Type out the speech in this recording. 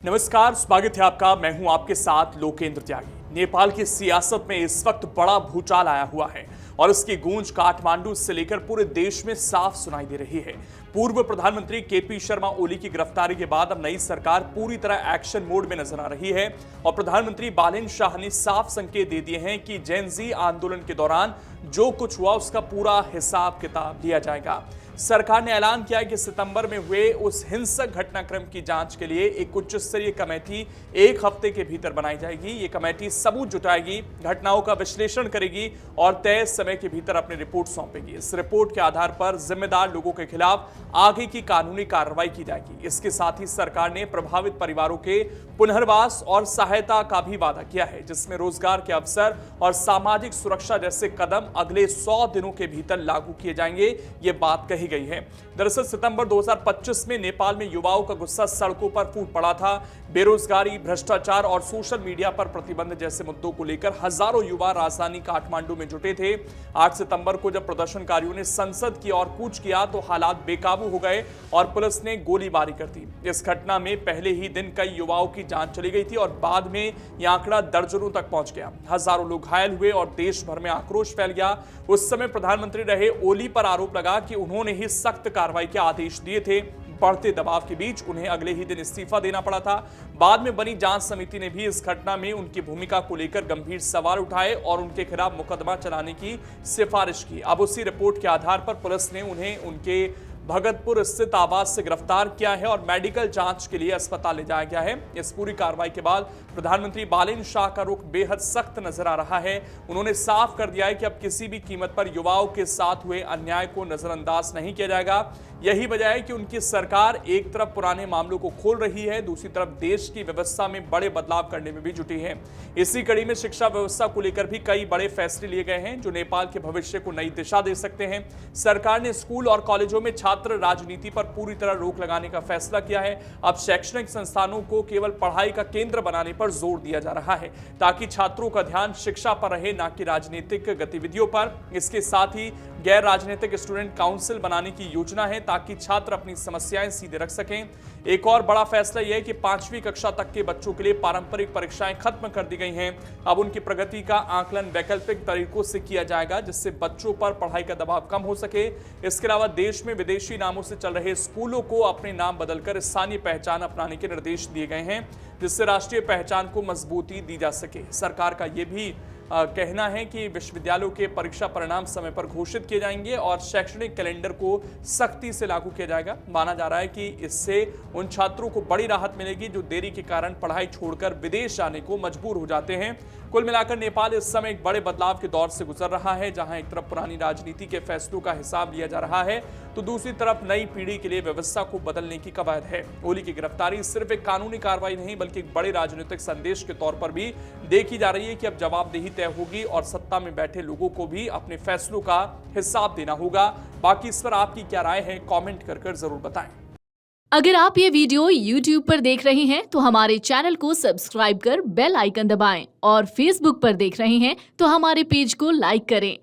नमस्कार, स्वागत है आपका। मैं हूं आपके साथ लोकेंद्र त्यागी। नेपाल की सियासत में इस वक्त बड़ा भूचाल आया हुआ है और इसकी गूंज काठमांडू से लेकर पूरे देश में साफ सुनाई दे रही है। पूर्व प्रधानमंत्री केपी शर्मा ओली की गिरफ्तारी के बाद अब नई सरकार पूरी तरह एक्शन मोड में नजर आ रही है और प्रधानमंत्री बालेन्द्र शाह ने साफ संकेत दे दिए हैं कि जेन ज़ी आंदोलन के दौरान जो कुछ हुआ उसका पूरा हिसाब किताब लिया जाएगा। सरकार ने ऐलान किया कि सितंबर में हुए उस हिंसक घटनाक्रम की जांच के लिए एक उच्च स्तरीय कमेटी एक हफ्ते के भीतर बनाई जाएगी। ये कमेटी सबूत जुटाएगी, घटनाओं का विश्लेषण करेगी और तय समय के भीतर अपनी रिपोर्ट सौंपेगी। इस रिपोर्ट के आधार पर जिम्मेदार लोगों के खिलाफ आगे की कानूनी कार्रवाई की जाएगी। इसके साथ ही सरकार ने प्रभावित परिवारों के पुनर्वास और सहायता का भी वादा किया है, जिसमें रोजगार के अवसर और सामाजिक सुरक्षा जैसे कदम अगले 100 दिनों के भीतर लागू किए जाएंगे। ये बात कही गई है। दरअसल सितंबर 2025 में नेपाल में युवाओं का गुस्सा सड़कों पर फूट पड़ा था। बेरोजगारी, भ्रष्टाचार और सोशल मीडिया पर प्रतिबंध जैसे मुद्दों को लेकर हजारों युवा राजधानी काठमांडू में जुटे थे। 8 सितंबर को जब प्रदर्शनकारियों ने संसद की ओर कूच किया तो हालात बेकाबू हो गए और पुलिस ने गोलीबारी कर दी। इस घटना में पहले ही दिन कई युवाओं की जान चली गई थी और बाद में यह आंकड़ा दर्जनों तक पहुंच गया। हजारों लोग घायल हुए और देश भर में आक्रोश फैल गया। उस समय प्रधानमंत्री रहे ओली पर आरोप लगा कि उन्होंने ही सख्त कार्रवाई के आदेश दिए थे। बढ़ते दबाव के बीच उन्हें अगले ही दिन इस्तीफा देना पड़ा था। बाद में बनी जांच समिति ने भी इस घटना में उनकी भूमिका को लेकर गंभीर सवाल उठाए और उनके खिलाफ मुकदमा चलाने की सिफारिश की। अब उसी रिपोर्ट के आधार पर पुलिस ने उन्हें उनके भगतपुर स्थित आवास से गिरफ्तार किया है और मेडिकल जांच के लिए अस्पताल ले जाया गया है। इस पूरी कार्रवाई के बाद प्रधानमंत्री बालेन्द्र शाह का रुख बेहद सख्त नजर आ रहा है। उन्होंने साफ कर दिया है कि अब किसी भी कीमत पर युवाओं के साथ हुए अन्याय को नजरअंदाज नहीं किया जाएगा। यही वजह है कि उनकी सरकार एक तरफ पुराने मामलों को खोल रही है, दूसरी तरफ देश की व्यवस्था में बड़े बदलाव करने में भी जुटी है। इसी कड़ी में शिक्षा व्यवस्था को लेकर भी कई बड़े फैसले लिए गए हैं जो नेपाल के भविष्य को नई दिशा दे सकते हैं। सरकार ने स्कूल और कॉलेजों में छात्र राजनीति पर पूरी तरह रोक लगाने का फैसला किया है। अब शैक्षणिक संस्थानों को केवल पढ़ाई का केंद्र बनाने पर जोर दिया जा रहा है ताकि छात्रों का ध्यान शिक्षा पर रहे, ना कि राजनीतिक गतिविधियों पर। इसके साथ ही गैर राजनीतिक स्टूडेंट काउंसिल बनाने की योजना है ताकि छात्र अपनी समस्याएं सीधे रख सकें। एक और बड़ा फैसला यह है कि 5वीं कक्षा तक के बच्चों के लिए पारंपरिक परीक्षाएं खत्म कर दी गई हैं। अब उनकी प्रगति का आकलन वैकल्पिक तरीकों से किया जाएगा जिससे बच्चों पर पढ़ाई का दबाव कम हो सके। इसके अलावा देश में विदेशी नामों से चल रहे स्कूलों को अपने नाम बदलकर स्थानीय पहचान अपनाने के निर्देश दिए गए हैं जिससे राष्ट्रीय पहचान को मजबूती दी जा सके। सरकार का यह भी कहना है कि विश्वविद्यालयों के परीक्षा परिणाम समय पर घोषित किए जाएंगे और शैक्षणिक कैलेंडर को सख्ती से लागू किया जाएगा। माना जा रहा है कि इससे उन छात्रों को बड़ी राहत मिलेगी जो देरी के कारण पढ़ाई छोड़कर विदेश जाने को मजबूर हो जाते हैं। कुल मिलाकर नेपाल इस समय एक बड़े बदलाव के दौर से गुजर रहा है, जहां एक तरफ पुरानी राजनीति के फैसलों का हिसाब लिया जा रहा है तो दूसरी तरफ नई पीढ़ी के लिए व्यवस्था को बदलने की कवायद है। ओली की गिरफ्तारी सिर्फ एक कानूनी कार्रवाई नहीं बल्कि एक बड़े राजनीतिक संदेश के तौर पर भी देखी जा रही है कि अब जवाबदेही तय होगी और सत्ता में बैठे लोगों को भी अपने फैसलों का हिसाब देना होगा। बाकी इस पर आपकी क्या राय है, कमेंट कर जरूर बताएं। अगर आप ये वीडियो YouTube पर देख रहे हैं तो हमारे चैनल को सब्सक्राइब कर बेल आइकन दबाएं और Facebook पर देख रहे हैं तो हमारे पेज को लाइक करें।